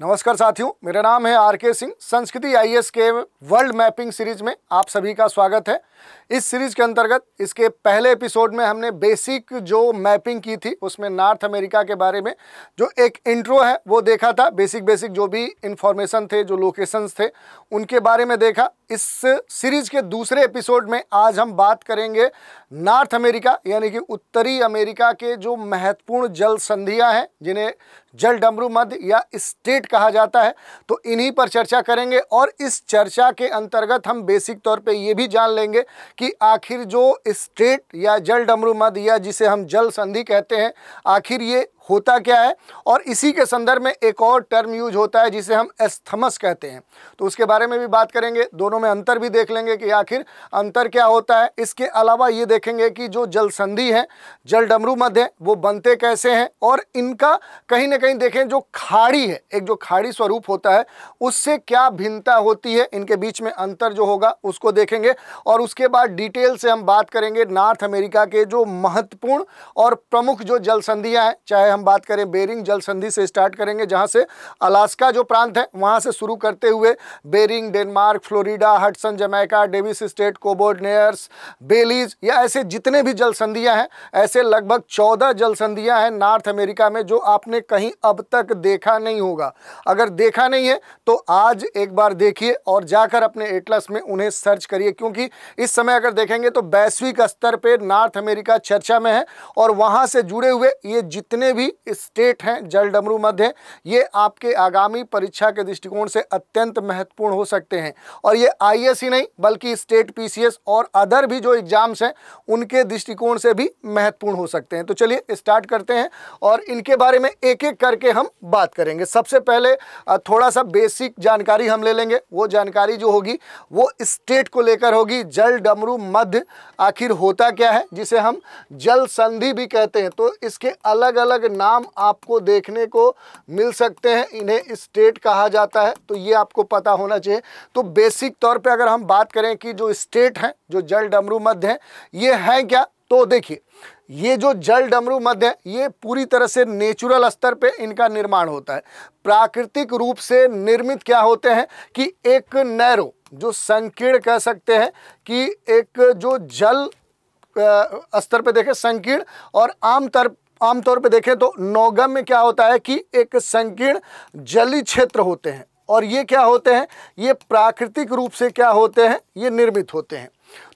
नमस्कार साथियों, मेरा नाम है आर.के. सिंह। संस्कृति आईएएस के वर्ल्ड मैपिंग सीरीज में आप सभी का स्वागत है। इस सीरीज के अंतर्गत इसके पहले एपिसोड में हमने बेसिक जो मैपिंग की थी उसमें नॉर्थ अमेरिका के बारे में जो एक इंट्रो है वो देखा था। बेसिक जो भी इंफॉर्मेशन थे, जो लोकेशंस थे, उनके बारे में देखा। इस सीरीज के दूसरे एपिसोड में आज हम बात करेंगे नॉर्थ अमेरिका यानी कि उत्तरी अमेरिका के जो महत्वपूर्ण जल संधियां हैं, जिन्हें जलडमरू मध्य या स्टेट कहा जाता है। तो इन्हीं पर चर्चा करेंगे और इस चर्चा के अंतर्गत हम बेसिक तौर पे ये भी जान लेंगे कि आखिर जो स्टेट या जलडमरू मध्य या जिसे हम जल संधि कहते हैं, आखिर ये होता क्या है। और इसी के संदर्भ में एक और टर्म यूज होता है जिसे हम एस्थमस कहते हैं, तो उसके बारे में भी बात करेंगे। दोनों में अंतर भी देख लेंगे कि आखिर अंतर क्या होता है। इसके अलावा ये देखेंगे कि जो जल संधि है, जलडमरू मध्य, वो बनते कैसे हैं और इनका कहीं ना कहीं देखें जो खाड़ी है, एक जो खाड़ी स्वरूप होता है, उससे क्या भिन्नता होती है, इनके बीच में अंतर जो होगा उसको देखेंगे। और उसके बाद डिटेल से हम बात करेंगे नॉर्थ अमेरिका के जो महत्वपूर्ण और प्रमुख जो जल संधियाँ हैं। चाहे हम बात करें बेरिंग जल संधि से स्टार्ट करेंगे, जहां से अलास्का जो प्रांत है वहां से शुरू करते हुए Bering, Denmark, Florida, Hudson, Jamaica, Davis strait, कोबोर्ड, नेयर्स, बेलीज, या ऐसे जितने भी जल संधियां हैं, ऐसे लगभग 14 जल संधियां हैं नॉर्थ अमेरिका में जो आपने कहीं अब तक देखा नहीं होगा। अगर देखा नहीं है तो आज एक बार देखिए और जाकर अपने एटलस में उन्हें सर्च करिए, क्योंकि इस समय अगर देखेंगे तो वैश्विक स्तर पर नॉर्थ अमेरिका चर्चा में है और वहां से जुड़े हुए ये जितने भी स्टेट हैं जलडमरू मध्य, ये आपके आगामी परीक्षा के दृष्टिकोण से अत्यंत महत्वपूर्ण हो सकते हैं। और ये आईएएस ही नहीं बल्कि स्टेट पीसीएस और अदर भी जो एग्जाम्स हैं उनके दृष्टिकोण से भी महत्वपूर्ण हो सकते हैं। तो चलिए स्टार्ट करते हैं और इनके बारे में एक एक करके हम बात करेंगे। सबसे पहले थोड़ा सा बेसिक जानकारी हम ले लेंगे। वो जानकारी जो होगी वो स्टेट को लेकर होगी। जलडमरू मध्य आखिर होता क्या है, जिसे हम जल संधि भी कहते हैं, तो इसके अलग अलग नाम आपको देखने को मिल सकते हैं। इन्हें स्टेट कहा जाता है, तो ये आपको पता होना चाहिए। तो बेसिक तौर पे अगर हम बात करें कि जो स्टेट हैं, जो जलडमरू मध्य हैं, ये हैं क्या, तो देखिए ये जो जलडमरू मध्य है ये पूरी तरह से नेचुरल स्तर पे इनका निर्माण होता है। प्राकृतिक रूप से निर्मित क्या होते हैं कि एक नैरो, जो संकीर्ण कह सकते हैं कि एक जो जल स्तर पे देखें संकीर्ण, और आमतौर पे देखें तो नौगम में क्या होता है कि एक संकीर्ण जलीय क्षेत्र होते हैं। और ये क्या होते हैं, ये प्राकृतिक रूप से क्या होते हैं, ये निर्मित होते हैं।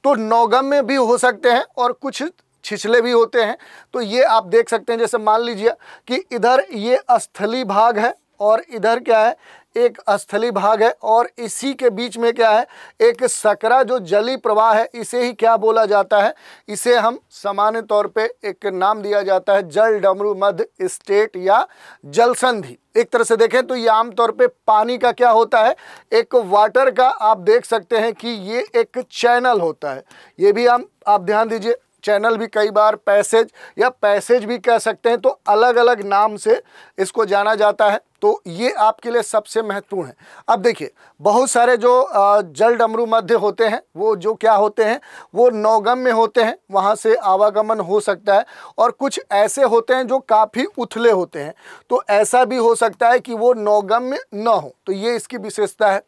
तो नौगम में भी हो सकते हैं और कुछ छिछले भी होते हैं। तो ये आप देख सकते हैं, जैसे मान लीजिए कि इधर ये स्थलीय भाग है और इधर क्या है, एक स्थलीय भाग है, और इसी के बीच में क्या है, एक सकरा जो जलीय प्रवाह है। इसे ही क्या बोला जाता है, इसे हम सामान्य तौर पे एक नाम दिया जाता है जलडमरू मध्य स्टेट या जल संधि। एक तरह से देखें तो ये आमतौर पे पानी का क्या होता है, एक वाटर का आप देख सकते हैं कि ये एक चैनल होता है। ये भी आप ध्यान दीजिए, चैनल भी कई बार पैसेज या पैसेज भी कह सकते हैं, तो अलग अलग नाम से इसको जाना जाता है। तो ये आपके लिए सबसे महत्वपूर्ण है। अब देखिए बहुत सारे जो जलडमरू मध्य होते हैं वो जो क्या होते हैं, वो नौगम में होते हैं, वहाँ से आवागमन हो सकता है। और कुछ ऐसे होते हैं जो काफ़ी उथले होते हैं, तो ऐसा भी हो सकता है कि वो नौगम में न हो। तो ये इसकी विशेषता है।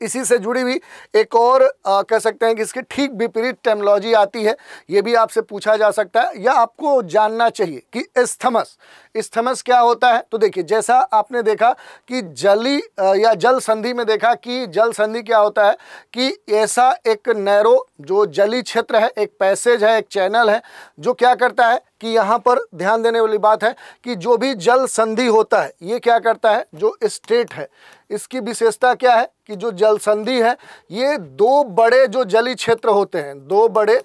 इसी से जुड़ी हुई एक और कह सकते हैं कि इसके ठीक विपरीत टर्मिनोलॉजी आती है। ये भी आपसे पूछा जा सकता है या आपको जानना चाहिए कि इस्थमस क्या होता है। तो देखिए जैसा आपने देखा कि जली या जल संधि में देखा कि जल संधि क्या होता है कि ऐसा एक नैरो जो जलीय क्षेत्र है, एक पैसेज है, एक चैनल है, जो क्या करता है कि यहाँ पर ध्यान देने वाली बात है कि जो भी जल संधि होता है ये क्या करता है, जो स्टेट है इसकी विशेषता क्या है कि जो जल संधि है ये दो बड़े जो जलीय क्षेत्र होते हैं, दो बड़े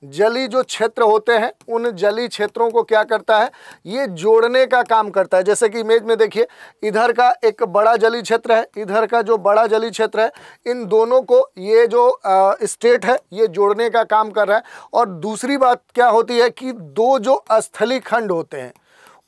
जलीय जो क्षेत्र होते हैं, उन जलीय क्षेत्रों को क्या करता है, ये जोड़ने का काम करता है। जैसे कि इमेज में देखिए इधर का एक बड़ा जलीय क्षेत्र है, इधर का जो बड़ा जलीय क्षेत्र है, इन दोनों को ये जो स्टेट है ये जोड़ने का काम कर रहा है। और दूसरी बात क्या होती है कि दो जो स्थलीय खंड होते हैं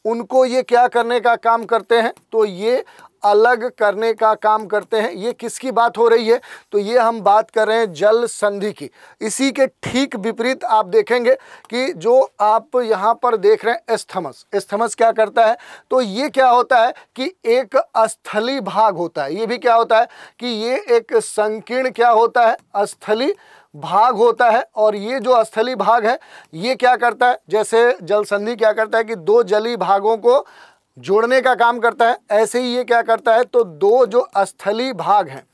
उनको ये क्या करने का काम करते हैं, तो ये अलग करने का काम करते हैं। ये किसकी बात हो रही है? तो ये हम बात कर रहे हैं जल संधि की। इसी के ठीक विपरीत आप देखेंगे कि जो आप यहाँ पर देख रहे हैं एस्थमस, एस्थमस क्या करता है? तो ये क्या होता है कि एक स्थली भाग होता है। ये भी क्या होता है कि ये एक संकीर्ण क्या होता है? स्थली भाग होता है। और ये जो स्थली भाग है ये क्या करता है? जैसे जल संधि क्या करता है कि दो जलीय भागों को जोड़ने का काम करता है, ऐसे ही ये क्या करता है? तो दो जो स्थली भाग हैं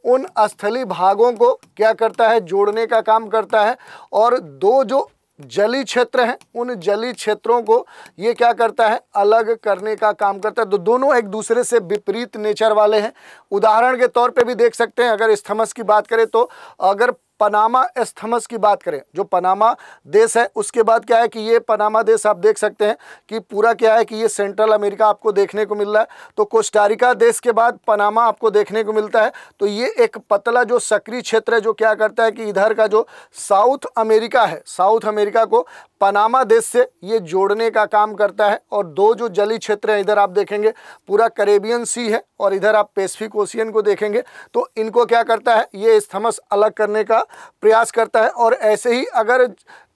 उन स्थली भागों को क्या करता है? जोड़ने का काम करता है। और दो जो जलीय क्षेत्र हैं उन जलीय क्षेत्रों को ये क्या करता है? अलग करने का काम करता है। तो दोनों एक दूसरे से विपरीत नेचर वाले हैं। उदाहरण के तौर पे भी देख सकते हैं, अगर इस्थमस की बात करें तो अगर पनामा इस्थमस की बात करें, जो पनामा देश है उसके बाद क्या है कि ये पनामा देश आप देख सकते हैं कि पूरा क्या है कि ये सेंट्रल अमेरिका आपको देखने को मिल रहा है। तो कोस्टारिका देश के बाद पनामा आपको देखने को मिलता है। तो ये एक पतला जो सक्रिय क्षेत्र है जो क्या करता है कि इधर का जो साउथ अमेरिका है, साउथ अमेरिका को पनामा देश से ये जोड़ने का काम करता है। और दो जो जलीय क्षेत्र हैं, इधर आप देखेंगे पूरा कैरेबियन सी है और इधर आप पैसिफिक ओशियन को देखेंगे, तो इनको क्या करता है? ये इस्थमस अलग करने का प्रयास करता है। और ऐसे ही अगर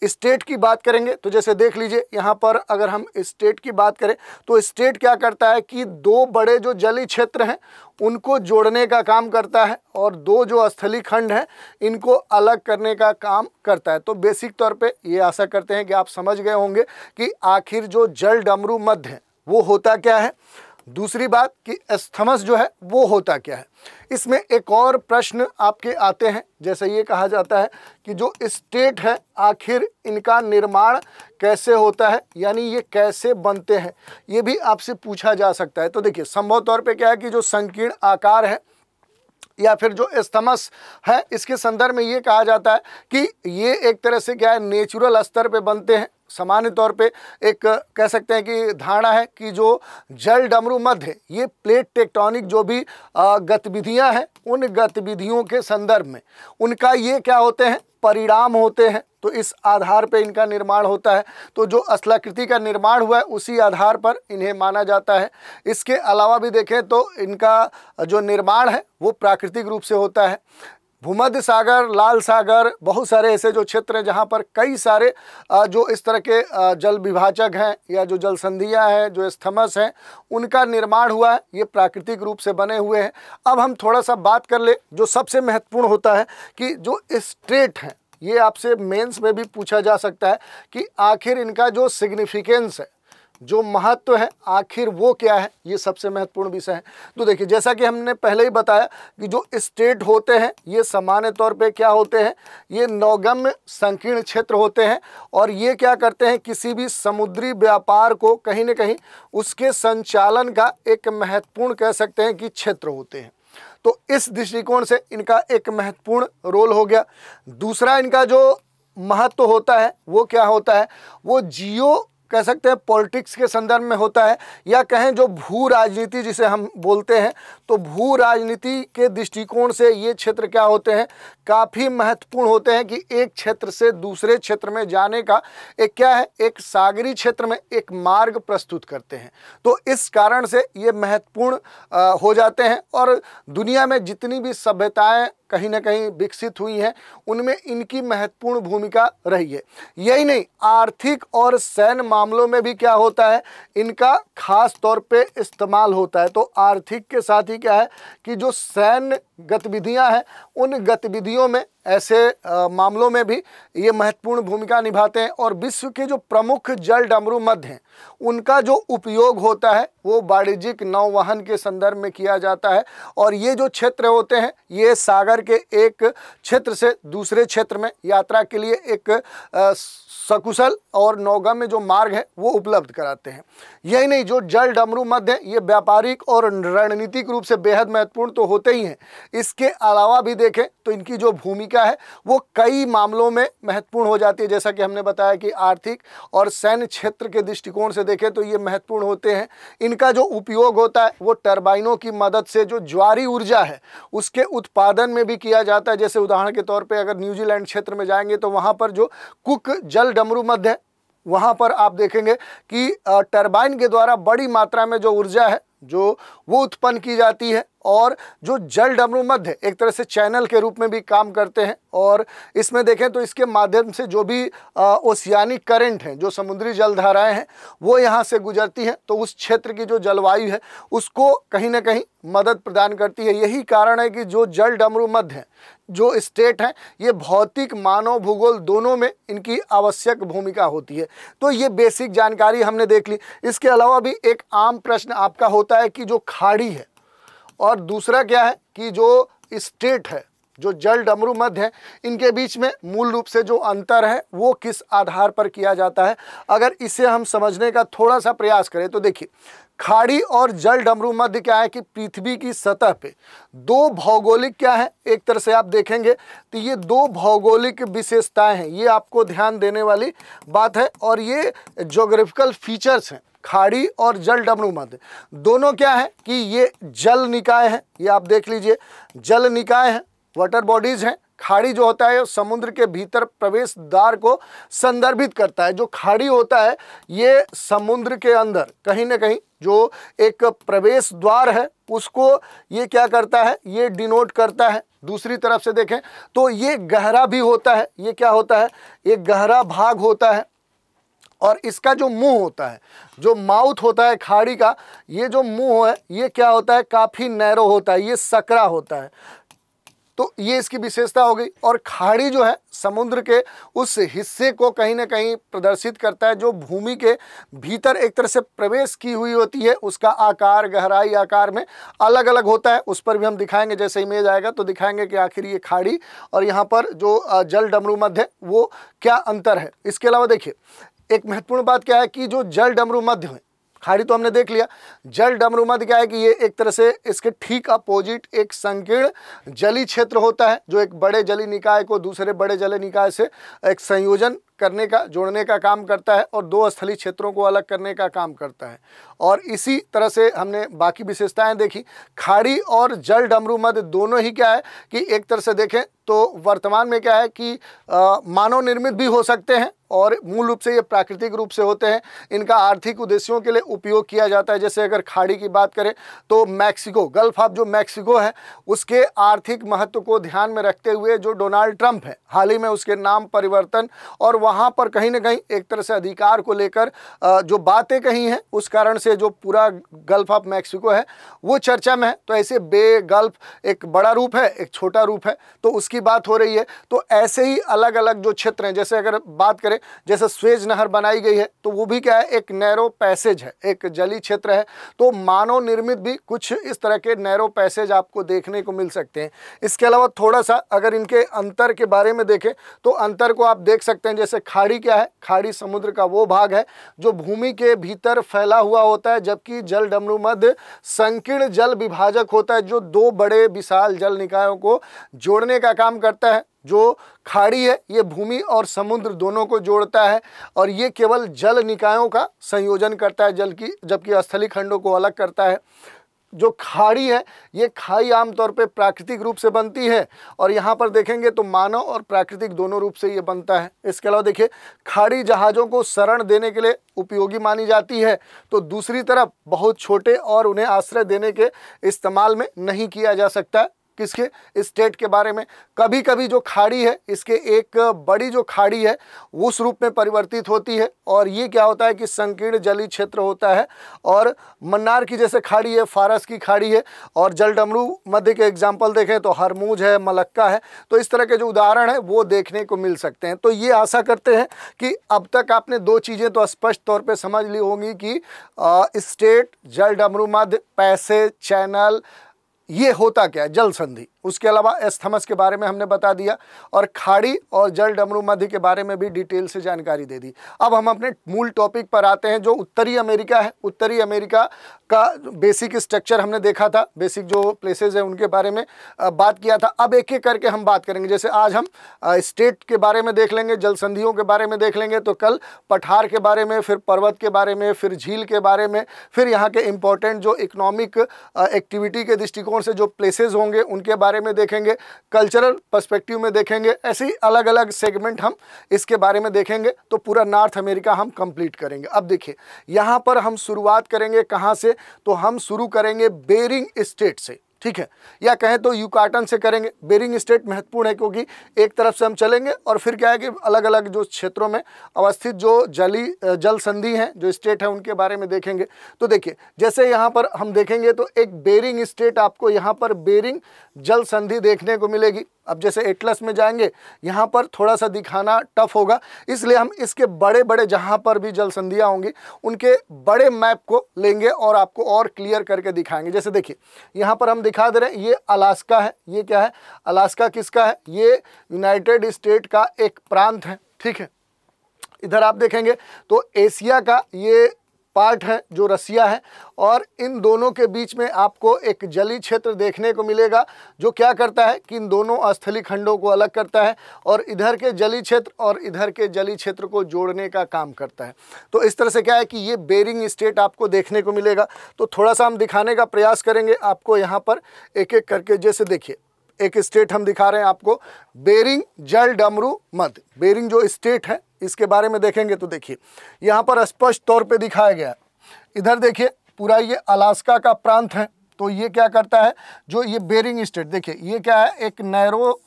स्टेट की बात करेंगे तो जैसे देख लीजिए यहाँ पर अगर हम स्टेट की बात करें तो स्टेट क्या करता है कि दो बड़े जो जलीय क्षेत्र हैं उनको जोड़ने का काम करता है और दो जो स्थलीय खंड हैं इनको अलग करने का काम करता है। तो बेसिक तौर पे ये आशा करते हैं कि आप समझ गए होंगे कि आखिर जो जल डमरू मध्य है वो होता क्या है। दूसरी बात कि एस्थमस जो है वो होता क्या है। इसमें एक और प्रश्न आपके आते हैं, जैसे ये कहा जाता है कि जो स्टेट है आखिर इनका निर्माण कैसे होता है, यानी ये कैसे बनते हैं, ये भी आपसे पूछा जा सकता है। तो देखिए संभव तौर पे क्या है कि जो संकीर्ण आकार है या फिर जो एस्थमस है इसके संदर्भ में ये कहा जाता है कि ये एक तरह से क्या है नेचुरल स्तर पे बनते हैं। सामान्य तौर पे एक कह सकते हैं कि धारणा है कि जो जल डमरू मध्य ये प्लेट टेक्टोनिक जो भी गतिविधियां हैं उन गतिविधियों के संदर्भ में उनका ये क्या होते हैं? परिणाम होते हैं। तो इस आधार पे इनका निर्माण होता है। तो जो स्थलाकृति का निर्माण हुआ है उसी आधार पर इन्हें माना जाता है। इसके अलावा भी देखें तो इनका जो निर्माण है वो प्राकृतिक रूप से होता है। भूमध्य सागर, लाल सागर, बहुत सारे ऐसे जो क्षेत्र हैं जहाँ पर कई सारे जो इस तरह के जल विभाजक हैं या जो जल संधियाँ हैं, जो एस्थमस हैं, उनका निर्माण हुआ है, ये प्राकृतिक रूप से बने हुए हैं। अब हम थोड़ा सा बात कर ले जो सबसे महत्वपूर्ण होता है कि जो स्टेट हैं, ये आपसे मेंस में भी पूछा जा सकता है कि आखिर इनका जो सिग्निफिकेंस है, जो महत्व है, आखिर वो क्या है, ये सबसे महत्वपूर्ण विषय है। तो देखिए जैसा कि हमने पहले ही बताया कि जो स्टेट होते हैं ये सामान्य तौर पे क्या होते हैं? ये नौगम्य संकीर्ण क्षेत्र होते हैं और ये क्या करते हैं? किसी भी समुद्री व्यापार को कहीं ना कहीं उसके संचालन का एक महत्वपूर्ण कह सकते हैं कि क्षेत्र होते हैं। तो इस दृष्टिकोण से इनका एक महत्वपूर्ण रोल हो गया। दूसरा इनका जो महत्व होता है वो क्या होता है? वो जियो कह सकते हैं पॉलिटिक्स के संदर्भ में होता है, या कहें जो भू राजनीति जिसे हम बोलते हैं, तो भू राजनीति के दृष्टिकोण से ये क्षेत्र क्या होते हैं? काफ़ी महत्वपूर्ण होते हैं कि एक क्षेत्र से दूसरे क्षेत्र में जाने का एक क्या है? एक सागरीय क्षेत्र में एक मार्ग प्रस्तुत करते हैं। तो इस कारण से ये महत्वपूर्ण हो जाते हैं और दुनिया में जितनी भी सभ्यताएं कहीं ना कहीं विकसित हुई हैं उनमें इनकी महत्वपूर्ण भूमिका रही है। यही नहीं, आर्थिक और सैन्य मामलों में भी क्या होता है? इनका खास तौर पे इस्तेमाल होता है। तो आर्थिक के साथ ही क्या है कि जो सैन्य गतिविधियां हैं उन गतिविधियों में ऐसे मामलों में भी ये महत्वपूर्ण भूमिका निभाते हैं। और विश्व के जो प्रमुख जल डमरू मध्य हैं उनका जो उपयोग होता है वो वाणिज्यिक नौवहन के संदर्भ में किया जाता है। और ये जो क्षेत्र होते हैं ये सागर के एक क्षेत्र से दूसरे क्षेत्र में यात्रा के लिए एक सकुशल और नौगम्य जो मार्ग है वो उपलब्ध कराते हैं। यही नहीं, जो जल डमरू मध्य ये व्यापारिक और रणनीतिक रूप से बेहद महत्वपूर्ण तो होते ही हैं, इसके अलावा भी देखें तो इनकी जो भूमिका है वो कई मामलों में महत्वपूर्ण हो जाती है। जैसा कि हमने बताया कि आर्थिक और सैन्य क्षेत्र के दृष्टिकोण से देखें तो ये महत्वपूर्ण होते हैं। इनका जो उपयोग होता है वो टरबाइनों की मदद से जो ज्वारी ऊर्जा है उसके उत्पादन में भी किया जाता है। जैसे उदाहरण के तौर पर अगर न्यूजीलैंड क्षेत्र में जाएंगे तो वहाँ पर जो कुक जल डमरू मध्य है वहाँ पर आप देखेंगे कि टरबाइन के द्वारा बड़ी मात्रा में जो ऊर्जा है जो वो उत्पन्न की जाती है। और जो जल डमरू मध्य एक तरह से चैनल के रूप में भी काम करते हैं। और इसमें देखें तो इसके माध्यम से जो भी ओशियानिक करंट हैं, जो समुद्री जलधाराएं हैं, वो यहाँ से गुजरती हैं, तो उस क्षेत्र की जो जलवायु है उसको कहीं ना कहीं मदद प्रदान करती है। यही कारण है कि जो जल डमरू मध्य हैं, जो स्टेट हैं, ये भौतिक, मानव, भूगोल दोनों में इनकी आवश्यक भूमिका होती है। तो ये बेसिक जानकारी हमने देख ली। इसके अलावा भी एक आम प्रश्न आपका होता है कि जो खाड़ी है और दूसरा क्या है कि जो स्टेट है, जो जल डमरू मध्य है, इनके बीच में मूल रूप से जो अंतर है वो किस आधार पर किया जाता है। अगर इसे हम समझने का थोड़ा सा प्रयास करें तो देखिए, खाड़ी और जल डमरू मध्य क्या है कि पृथ्वी की सतह पे दो भौगोलिक क्या है, एक तरह से आप देखेंगे तो ये दो भौगोलिक विशेषताएं हैं, ये आपको ध्यान देने वाली बात है। और ये ज्योग्राफिकल फीचर्स हैं, खाड़ी और जल डमरू मध्य दोनों क्या है कि ये जल निकाय हैं। ये आप देख लीजिए, जल निकाय हैं, वाटर बॉडीज हैं। खाड़ी जो होता है समुद्र के भीतर प्रवेश द्वार को संदर्भित करता है। जो खाड़ी होता है ये समुद्र के अंदर कहीं ना कहीं जो एक प्रवेश द्वार है उसको ये क्या करता है, ये डिनोट करता है। दूसरी तरफ से देखें तो ये गहरा भी होता है। ये क्या होता है, ये गहरा भाग होता है। और इसका जो मुंह होता है, जो माउथ होता है खाड़ी का, ये जो मुंह है ये क्या होता है, काफ़ी नैरो होता है, ये सकरा होता है। तो ये इसकी विशेषता हो गई। और खाड़ी जो है समुद्र के उस हिस्से को कहीं ना कहीं प्रदर्शित करता है जो भूमि के भीतर एक तरह से प्रवेश की हुई होती है। उसका आकार, गहराई आकार में अलग अलग होता है। उस पर भी हम दिखाएंगे, जैसे इमेज आएगा तो दिखाएंगे कि आखिर ये खाड़ी और यहाँ पर जो जल डमरू मध्य है वो क्या अंतर है। इसके अलावा देखिए, एक महत्वपूर्ण बात क्या है कि जो जल डमरू मध्य है, खाड़ी तो हमने देख लिया, जल डमरू मध्य क्या है कि ये एक तरह से इसके ठीक अपोजिट एक संकीर्ण जलीय क्षेत्र होता है जो एक बड़े जलीय निकाय को दूसरे बड़े जलीय निकाय से एक संयोजन करने का, जोड़ने का काम करता है और दो स्थलीय क्षेत्रों को अलग करने का काम करता है। और इसी तरह से हमने बाकी विशेषताएं देखी। खाड़ी और जल डमरू मध्य दोनों ही क्या है कि एक तरह से देखें तो वर्तमान में क्या है कि मानव निर्मित भी हो सकते हैं और मूल रूप से ये प्राकृतिक रूप से होते हैं। इनका आर्थिक उद्देश्यों के लिए उपयोग किया जाता है। जैसे अगर खाड़ी की बात करें तो मैक्सिको, गल्फ ऑफ जो मैक्सिको है, उसके आर्थिक महत्व को ध्यान में रखते हुए जो डोनाल्ड ट्रंप है, हाल ही में उसके नाम परिवर्तन और वहाँ पर कहीं ना कहीं एक तरह से अधिकार को लेकर जो बातें कही हैं, उस कारण से जो पूरा गल्फ ऑफ मैक्सिको है वो चर्चा में है। तो ऐसे बे, गल्फ एक बड़ा रूप है, एक छोटा रूप है, तो उसकी बात हो रही है। तो ऐसे ही अलग अलग जो क्षेत्र हैं, जैसे अगर बात करें जैसे स्वेज नहर बनाई गई है तो वो भी क्या है, एक नैरो पैसेज है, एक जलीय क्षेत्र है। तो मानव निर्मित भी कुछ इस तरह के नैरो पैसेज आपको देखने को मिल सकते हैं। इसके अलावा थोड़ा सा अगर इनके अंतर के बारे में देखें तो अंतर को आप देख सकते हैं। जैसे खाड़ी क्या है, खाड़ी समुद्र का वो भाग है जो भूमि के भीतर फैला हुआ होता है, जबकि जल डमरू मध्य संकीर्ण जल विभाजक होता है जो दो बड़े विशाल जल निकायों को जोड़ने का काम करता है। जो खाड़ी है ये भूमि और समुद्र दोनों को जोड़ता है और ये केवल जल निकायों का संयोजन करता है जल की, जबकि स्थलीय खंडों को अलग करता है। जो खाड़ी है ये खाई आमतौर पे प्राकृतिक रूप से बनती है और यहाँ पर देखेंगे तो मानव और प्राकृतिक दोनों रूप से ये बनता है। इसके अलावा देखिए, खाड़ी जहाज़ों को शरण देने के लिए उपयोगी मानी जाती है, तो दूसरी तरफ बहुत छोटे और उन्हें आश्रय देने के इस्तेमाल में नहीं किया जा सकता। किसके, स्टेट के बारे में। कभी कभी जो खाड़ी है इसके एक बड़ी जो खाड़ी है उस रूप में परिवर्तित होती है और ये क्या होता है कि संकीर्ण जलीय क्षेत्र होता है। और मन्नार की जैसे खाड़ी है, फारस की खाड़ी है, और जल डमरू मध्य के एग्जाम्पल देखें तो हरमुज है, मलक्का है। तो इस तरह के जो उदाहरण है वो देखने को मिल सकते हैं। तो ये आशा करते हैं कि अब तक आपने दो चीज़ें तो स्पष्ट तौर पर समझ ली होंगी कि स्टेट, जल डमरू मध्य, पैसेज, चैनल, ये होता क्या है, जल संधि। उसके अलावा एस्थमस के बारे में हमने बता दिया और खाड़ी और जल डमरू मध्य के बारे में भी डिटेल से जानकारी दे दी। अब हम अपने मूल टॉपिक पर आते हैं जो उत्तरी अमेरिका है। उत्तरी अमेरिका का बेसिक स्ट्रक्चर हमने देखा था, बेसिक जो प्लेसेस है उनके बारे में बात किया था। अब एक एक करके हम बात करेंगे। जैसे आज हम स्टेट के बारे में देख लेंगे, जल संधियों के बारे में देख लेंगे, तो कल पठार के बारे में, फिर पर्वत के बारे में, फिर झील के बारे में, फिर यहाँ के इम्पोर्टेंट जो इकोनॉमिक एक्टिविटी के दृष्टिकोण से जो प्लेसेस होंगे उनके बारे बारे में देखेंगे, कल्चरल पर्सपेक्टिव में देखेंगे, ऐसे ही अलग अलग सेगमेंट हम इसके बारे में देखेंगे। तो पूरा नॉर्थ अमेरिका हम कंप्लीट करेंगे। अब देखिए यहाँ पर हम शुरुआत करेंगे कहाँ से, तो हम शुरू करेंगे बेरिंग स्टेट से, ठीक है, या कहें तो युकाटन से करेंगे। बेरिंग स्टेट महत्वपूर्ण है क्योंकि एक तरफ से हम चलेंगे और फिर क्या है कि अलग अलग जो क्षेत्रों में अवस्थित जो जल संधि हैं, जो स्टेट है, उनके बारे में देखेंगे। तो देखिए जैसे यहाँ पर हम देखेंगे तो एक बेरिंग स्टेट, आपको यहाँ पर बेरिंग जल संधि देखने को मिलेगी। अब जैसे एटलस में जाएंगे, यहाँ पर थोड़ा सा दिखाना टफ होगा, इसलिए हम इसके बड़े बड़े जहाँ पर भी जल संधियाँ होंगी उनके बड़े मैप को लेंगे और आपको और क्लियर करके दिखाएंगे। जैसे देखिए यहाँ पर हम दिखा दे रहे हैं, ये अलास्का है। ये क्या है, अलास्का किसका है, ये यूनाइटेड स्टेट का एक प्रांत है, ठीक है। इधर आप देखेंगे तो एशिया का ये पार्ट है जो रसिया है, और इन दोनों के बीच में आपको एक जलीय क्षेत्र देखने को मिलेगा जो क्या करता है कि इन दोनों स्थलीय खंडों को अलग करता है और इधर के जलीय क्षेत्र और इधर के जलीय क्षेत्र को जोड़ने का काम करता है। तो इस तरह से क्या है कि ये बेरिंग स्टेट आपको देखने को मिलेगा। तो थोड़ा सा हम दिखाने का प्रयास करेंगे आपको यहाँ पर एक एक करके। जैसे देखिए एक स्टेट हम दिखा रहे हैं आपको, बेरिंग जल डमरू मध्य। बेरिंग जो स्टेट है इसके बारे में देखेंगे तो देखिए यहाँ पर स्पष्ट तौर पे दिखाया गया है। इधर देखिए पूरा ये अलास्का का प्रांत है। तो ये क्या करता है, जो ये बेरिंग स्टेट, देखिए ये क्या है, एक नैरो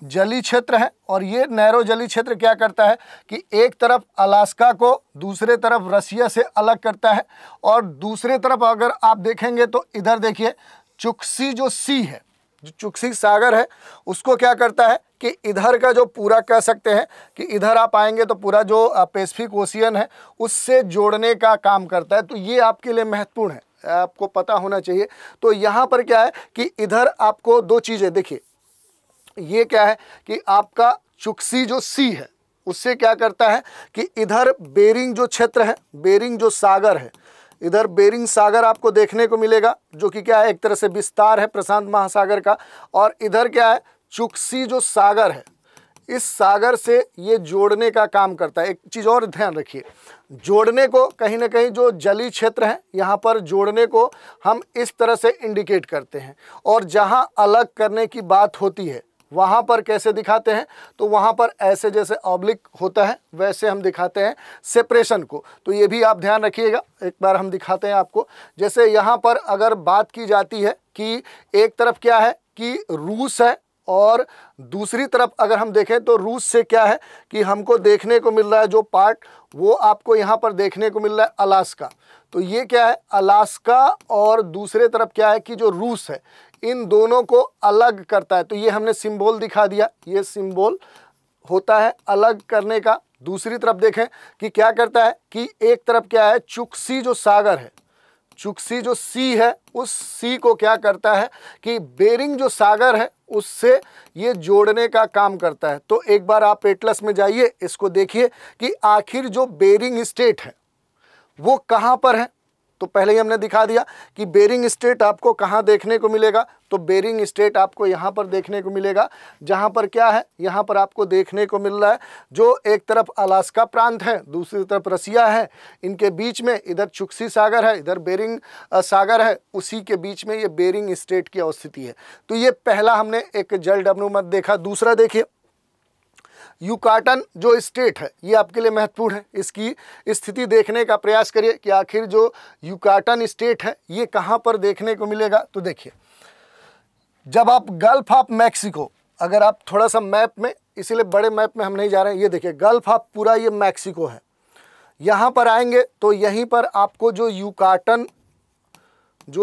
जलीय क्षेत्र है, और ये नैरो जलीय क्षेत्र क्या करता है कि एक तरफ अलास्का को दूसरे तरफ रसिया से अलग करता है, और दूसरे तरफ अगर आप देखेंगे तो इधर देखिए चुक्सी जो सी है, जो चुक्सी सागर है, उसको क्या करता है कि इधर का जो पूरा कह सकते हैं कि इधर आप आएंगे तो पूरा जो पैसिफिक ओशियन है उससे जोड़ने का काम करता है। तो ये आपके लिए महत्वपूर्ण है, आपको पता होना चाहिए। तो यहाँ पर क्या है कि इधर आपको दो चीज़ें, देखिए ये क्या है कि आपका चुक्सी जो सी है उससे क्या करता है कि इधर बेरिंग जो क्षेत्र है, बेरिंग जो सागर है, इधर बेरिंग सागर आपको देखने को मिलेगा जो कि क्या है, एक तरह से विस्तार है प्रशांत महासागर का, और इधर क्या है चुक्सी जो सागर है, इस सागर से ये जोड़ने का काम करता है। एक चीज़ और ध्यान रखिए, जोड़ने को कहीं ना कहीं जो जलीय क्षेत्र है यहाँ पर जोड़ने को हम इस तरह से इंडिकेट करते हैं, और जहाँ अलग करने की बात होती है वहाँ पर कैसे दिखाते हैं, तो वहाँ पर ऐसे जैसे ऑब्लिक होता है वैसे हम दिखाते हैं सेपरेशन को। तो ये भी आप ध्यान रखिएगा, एक बार हम दिखाते हैं आपको। जैसे यहाँ पर अगर बात की जाती है कि एक तरफ क्या है कि रूस है, और दूसरी तरफ अगर हम देखें तो रूस से क्या है कि हमको देखने को मिल रहा है जो पार्ट, वो आपको यहाँ पर देखने को मिल रहा है अलास्का। तो ये क्या है अलास्का, और दूसरे तरफ क्या है कि जो रूस है, इन दोनों को अलग करता है। तो ये हमने सिंबल दिखा दिया, ये सिंबल होता है अलग करने का। दूसरी तरफ देखें कि क्या करता है कि एक तरफ क्या है चुक्सी जो सागर है, चुक्सी जो सी है, उस सी को क्या करता है कि बेरिंग जो सागर है उससे ये जोड़ने का काम करता है। तो एक बार आप एटलस में जाइए, इसको देखिए कि आखिर जो बेरिंग स्टेट है वो कहाँ पर है। तो पहले ही हमने दिखा दिया कि बेरिंग स्टेट आपको कहाँ देखने को मिलेगा, तो बेरिंग स्टेट आपको यहाँ पर देखने को मिलेगा, जहाँ पर क्या है, यहाँ पर आपको देखने को मिल रहा है जो एक तरफ अलास्का प्रांत है, दूसरी तरफ रसिया है, इनके बीच में इधर चुक्सी सागर है, इधर बेरिंग सागर है, उसी के बीच में ये बेरिंग स्टेट की अवस्थिति है। तो ये पहला हमने एक जल डमरू मध्य देखा। दूसरा देखिए युकाटन जो स्टेट है, ये आपके लिए महत्वपूर्ण है, इसकी स्थिति देखने का प्रयास करिए कि आखिर जो युकाटन स्टेट है ये कहाँ पर देखने को मिलेगा। तो देखिए जब आप गल्फ ऑफ मैक्सिको, अगर आप थोड़ा सा मैप में, इसीलिए बड़े मैप में हम नहीं जा रहे हैं, ये देखिए गल्फ ऑफ पूरा ये मैक्सिको है, यहाँ पर आएंगे तो यहीं पर आपको जो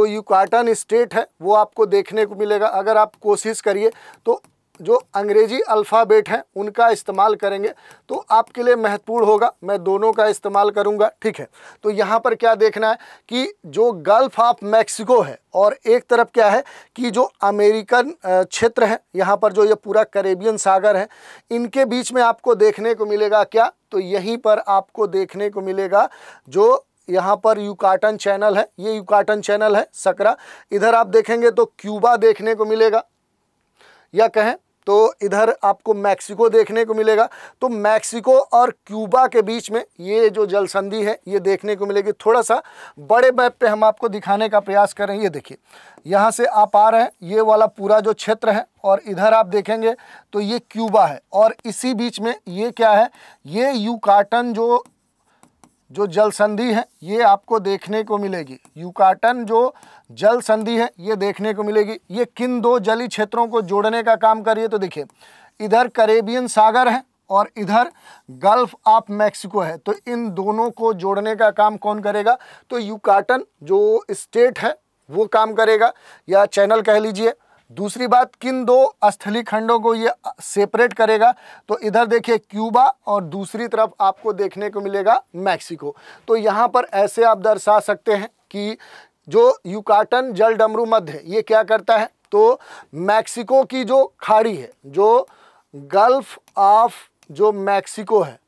युकाटन स्टेट है वो आपको देखने को मिलेगा। अगर आप कोशिश करिए तो जो अंग्रेजी अल्फ़ाबेट हैं उनका इस्तेमाल करेंगे तो आपके लिए महत्वपूर्ण होगा। मैं दोनों का इस्तेमाल करूंगा, ठीक है। तो यहाँ पर क्या देखना है कि जो गल्फ ऑफ मैक्सिको है और एक तरफ क्या है कि जो अमेरिकन क्षेत्र है, यहाँ पर जो ये पूरा कैरेबियन सागर है, इनके बीच में आपको देखने को मिलेगा क्या, तो यहीं पर आपको देखने को मिलेगा जो यहाँ पर युकाटन चैनल है, ये युकाटन चैनल है सकरा। इधर आप देखेंगे तो क्यूबा देखने को मिलेगा, या कहें तो इधर आपको मैक्सिको देखने को मिलेगा। तो मैक्सिको और क्यूबा के बीच में ये जो जल संधि है ये देखने को मिलेगी। थोड़ा सा बड़े मैप पे हम आपको दिखाने का प्रयास कर रहे हैं। ये देखिए, यहाँ से आप आ रहे हैं, ये वाला पूरा जो क्षेत्र है, और इधर आप देखेंगे तो ये क्यूबा है, और इसी बीच में ये क्या है, ये युकाटन जो जल संधि है ये आपको देखने को मिलेगी। युकाटन जो जल संधि है ये देखने को मिलेगी। ये किन दो जलीय क्षेत्रों को जोड़ने का काम कर रही है, तो देखिए इधर कैरेबियन सागर है और इधर गल्फ ऑफ मैक्सिको है। तो इन दोनों को जोड़ने का काम कौन करेगा, तो युकाटन जो स्टेट है वो काम करेगा, या चैनल कह लीजिए। दूसरी बात, किन दो स्थलीय खंडों को ये सेपरेट करेगा, तो इधर देखिए क्यूबा और दूसरी तरफ आपको देखने को मिलेगा मैक्सिको। तो यहाँ पर ऐसे आप दर्शा सकते हैं कि जो युकाटन जल डमरू मध्य है ये क्या करता है, तो मैक्सिको की जो खाड़ी है, जो गल्फ ऑफ जो मैक्सिको है,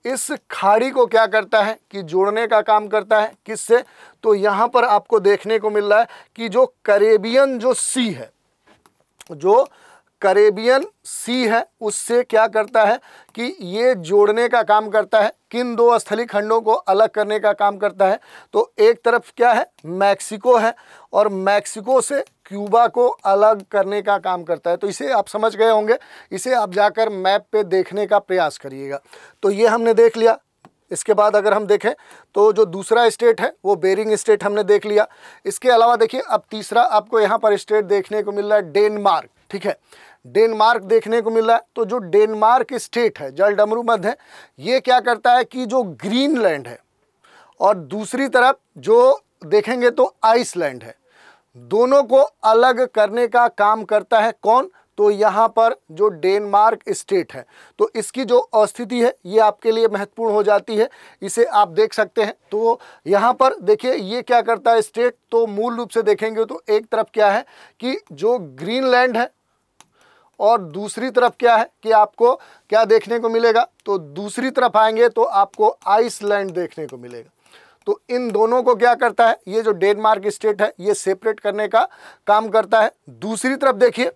इस खाड़ी को क्या करता है कि जोड़ने का काम करता है। किससे, तो यहाँ पर आपको देखने को मिल रहा है कि जो कैरेबियन जो सी है, जो कैरेबियन सी है उससे क्या करता है कि ये जोड़ने का काम करता है, किन दो स्थलीय खंडों को अलग करने का काम करता है। तो एक तरफ क्या है, मैक्सिको है, और मैक्सिको से क्यूबा को अलग करने का काम करता है। तो इसे आप समझ गए होंगे, इसे आप जाकर मैप पे देखने का प्रयास करिएगा। तो ये हमने देख लिया। इसके बाद अगर हम देखें तो जो दूसरा स्टेट है वो बेरिंग स्टेट हमने देख लिया। इसके अलावा देखिए अब तीसरा आपको यहाँ पर स्टेट देखने को मिल रहा है डेनमार्क। ठीक है, डेनमार्क देखने को मिल रहा है। तो जो डेनमार्क स्टेट है जल डमरू मध्य है, ये क्या करता है कि जो ग्रीनलैंड है और दूसरी तरफ जो देखेंगे तो आइसलैंड है, दोनों को अलग करने का काम करता है। कौन, तो यहाँ पर जो डेनमार्क स्टेट है, तो इसकी जो स्थिति है ये आपके लिए महत्वपूर्ण हो जाती है, इसे आप देख सकते हैं। तो यहाँ पर देखिए ये क्या करता है स्टेट, तो मूल रूप से देखेंगे तो एक तरफ क्या है कि जो ग्रीनलैंड है और दूसरी तरफ क्या है कि आपको क्या देखने को मिलेगा, तो दूसरी तरफ आएंगे तो आपको आइसलैंड देखने को मिलेगा। तो इन दोनों को क्या करता है, ये जो डेनमार्क स्टेट है ये सेपरेट करने का काम करता है। दूसरी तरफ देखिए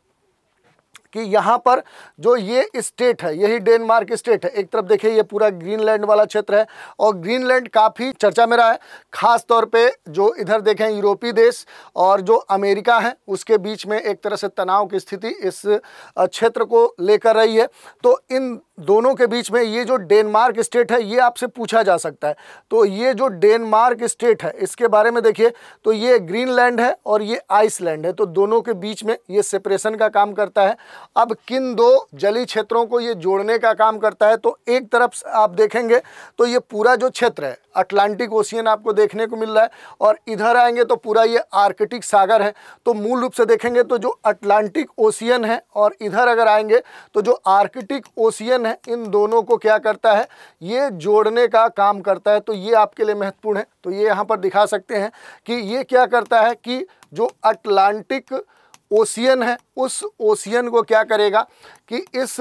कि यहाँ पर जो ये स्टेट है यही डेनमार्क स्टेट है। एक तरफ देखिए ये पूरा ग्रीनलैंड वाला क्षेत्र है, और ग्रीनलैंड काफ़ी चर्चा में रहा है, खास तौर पे जो इधर देखें यूरोपीय देश और जो अमेरिका है उसके बीच में एक तरह से तनाव की स्थिति इस क्षेत्र को लेकर रही है। तो इन दोनों के बीच में ये जो डेनमार्क स्टेट है ये आपसे पूछा जा सकता है। तो ये जो डेनमार्क स्टेट है इसके बारे में देखिए, तो ये ग्रीनलैंड है और ये आइसलैंड है, तो दोनों के बीच में ये सेपरेशन का काम करता है। अब किन दो जलीय क्षेत्रों को ये जोड़ने का काम करता है, तो एक तरफ आप देखेंगे तो ये पूरा जो क्षेत्र है अटलांटिक ओशियन आपको देखने को मिल रहा है, और इधर आएंगे तो पूरा ये आर्कटिक सागर है। तो मूल रूप से देखेंगे तो जो अटलांटिक ओशियन है और इधर अगर आएंगे तो जो आर्कटिक ओशियन है, इन दोनों को क्या करता है, ये जोड़ने का काम करता है। तो ये आपके लिए महत्वपूर्ण है। तो ये यहाँ पर दिखा सकते हैं कि ये क्या करता है कि जो अटलांटिक ओशियन है उस ओशियन को क्या करेगा कि इस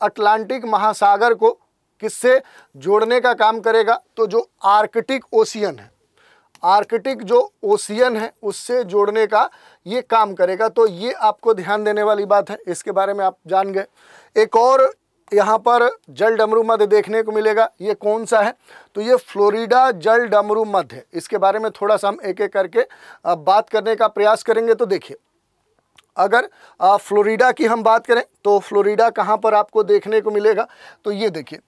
अटलांटिक महासागर को किससे जोड़ने का काम करेगा, तो जो आर्कटिक ओशियन है, आर्कटिक जो ओशियन है उससे जोड़ने का ये काम करेगा। तो ये आपको ध्यान देने वाली बात है, इसके बारे में आप जान गए। एक और यहाँ पर जल डमरू मध्य देखने को मिलेगा, ये कौन सा है, तो ये फ्लोरिडा जल डमरू मध्य है। इसके बारे में थोड़ा सा हम एक एक करके बात करने का प्रयास करेंगे। तो देखिए अगर फ्लोरिडा की हम बात करें तो फ्लोरिडा कहाँ पर आपको देखने को मिलेगा, तो ये देखिए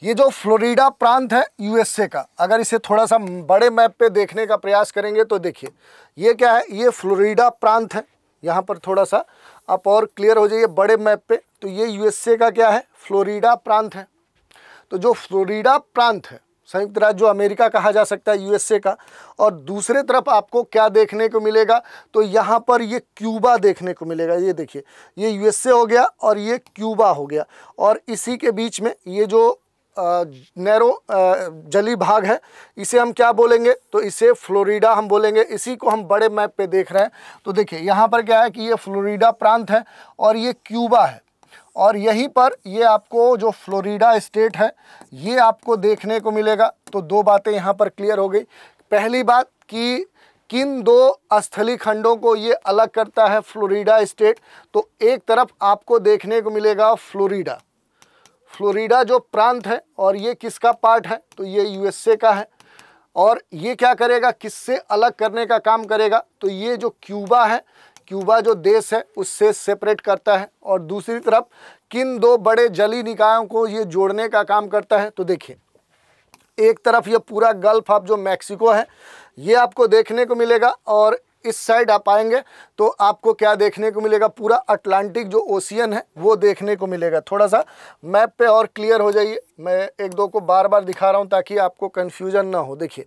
ये जो फ्लोरिडा प्रांत है यूएसए का, अगर इसे थोड़ा सा बड़े मैप पे देखने का प्रयास करेंगे तो देखिए ये क्या है, ये फ्लोरिडा प्रांत है। यहाँ पर थोड़ा सा आप और क्लियर हो जाइए बड़े मैप पे, तो ये यूएसए का क्या है, फ्लोरिडा प्रांत है। तो जो फ्लोरिडा प्रांत है संयुक्त राज्य अमेरिका कहा जा सकता है यूएसए का, और दूसरे तरफ आपको क्या देखने को मिलेगा, तो यहाँ पर ये क्यूबा देखने को मिलेगा। ये देखिए ये यूएसए हो गया और ये क्यूबा हो गया, और इसी के बीच में ये जो नैरो जली भाग है इसे हम क्या बोलेंगे, तो इसे फ्लोरिडा हम बोलेंगे। इसी को हम बड़े मैप पे देख रहे हैं। तो देखिए यहाँ पर क्या है कि ये फ्लोरिडा प्रांत है और ये क्यूबा है, और यहीं पर ये आपको जो फ्लोरिडा स्टेट है ये आपको देखने को मिलेगा। तो दो बातें यहाँ पर क्लियर हो गई। पहली बात कि किन दो स्थलीय खंडों को ये अलग करता है फ्लोरिडा स्टेट, तो एक तरफ आपको देखने को मिलेगा फ्लोरिडा, फ्लोरिडा जो प्रांत है, और ये किसका पार्ट है, तो ये यूएसए का है। और ये क्या करेगा, किससे अलग करने का काम करेगा, तो ये जो क्यूबा है, क्यूबा जो देश है उससे सेपरेट करता है। और दूसरी तरफ किन दो बड़े जलीय निकायों को ये जोड़ने का काम करता है, तो देखिए एक तरफ ये पूरा गल्फ ऑफ जो मैक्सिको है ये आपको देखने को मिलेगा, और इस साइड आप आएंगे तो आपको क्या देखने को मिलेगा, पूरा अटलांटिक जो ओशियन है वो देखने को मिलेगा। थोड़ा सा मैप पे और क्लियर हो जाइए, मैं एक दो को बार बार दिखा रहा हूँ ताकि आपको कन्फ्यूजन ना हो। देखिए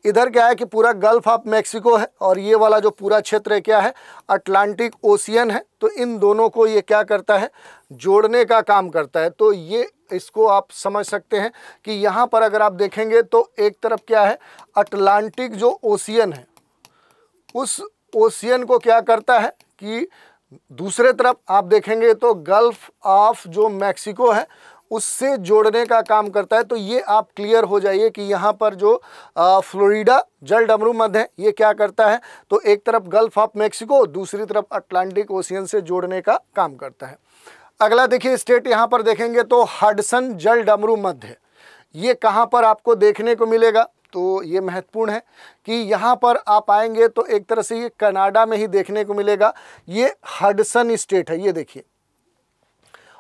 इधर क्या है कि पूरा गल्फ ऑफ मैक्सिको है, और ये वाला जो पूरा क्षेत्र है क्या है, अटलांटिक ओशियन है। तो इन दोनों को ये क्या करता है, जोड़ने का काम करता है। तो ये इसको आप समझ सकते हैं कि यहाँ पर अगर आप देखेंगे तो एक तरफ क्या है, अटलांटिक जो ओशियन है उस ओशियन को क्या करता है कि दूसरे तरफ आप देखेंगे तो गल्फ ऑफ जो मैक्सिको है उससे जोड़ने का काम करता है। तो ये आप क्लियर हो जाइए कि यहाँ पर जो फ्लोरिडा जल डमरू मध्य है ये क्या करता है, तो एक तरफ गल्फ ऑफ मैक्सिको, दूसरी तरफ अटलांटिक ओशियन से जोड़ने का काम करता है। अगला देखिए स्टेट यहाँ पर देखेंगे तो हडसन जल डमरू मध्य, ये कहाँ पर आपको देखने को मिलेगा, तो ये महत्वपूर्ण है कि यहाँ पर आप आएंगे तो एक तरह से ये कनाडा में ही देखने को मिलेगा। ये हडसन स्टेट है, ये देखिए,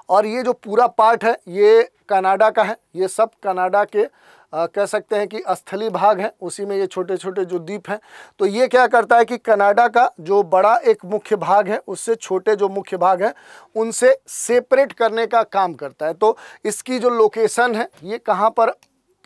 और ये जो पूरा पार्ट है ये कनाडा का है। ये सब कनाडा के कह सकते हैं कि स्थलीय भाग हैं, उसी में ये छोटे छोटे जो द्वीप हैं। तो ये क्या करता है कि कनाडा का जो बड़ा एक मुख्य भाग है उससे छोटे जो मुख्य भाग हैं उनसे सेपरेट करने का काम करता है। तो इसकी जो लोकेशन है ये कहाँ पर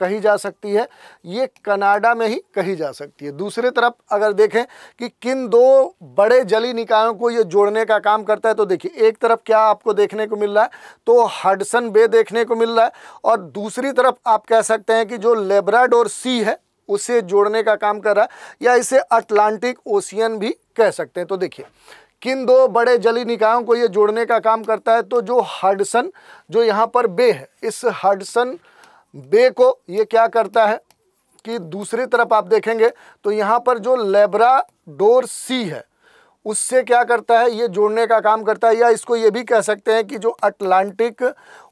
कही जा सकती है, ये कनाडा में ही कही जा सकती है। दूसरी तरफ अगर देखें कि किन दो बड़े जलीय निकायों को ये जोड़ने का काम करता है, तो देखिए एक तरफ क्या आपको देखने को मिल रहा है, तो हडसन बे देखने को मिल रहा है, और दूसरी तरफ आप कह सकते हैं कि जो लेब्राडोर सी है उसे जोड़ने का काम कर रहा है, या इसे अटलांटिक ओशियन भी कह सकते हैं। तो देखिए किन दो बड़े जलीय निकायों को ये जोड़ने का काम करता है, तो जो हडसन जो यहाँ पर बे है, इस हडसन बे को ये क्या करता है कि दूसरी तरफ आप देखेंगे तो यहाँ पर जो लेब्राडोर सी है उससे क्या करता है, ये जोड़ने का काम करता है, या इसको ये भी कह सकते हैं कि जो अटलांटिक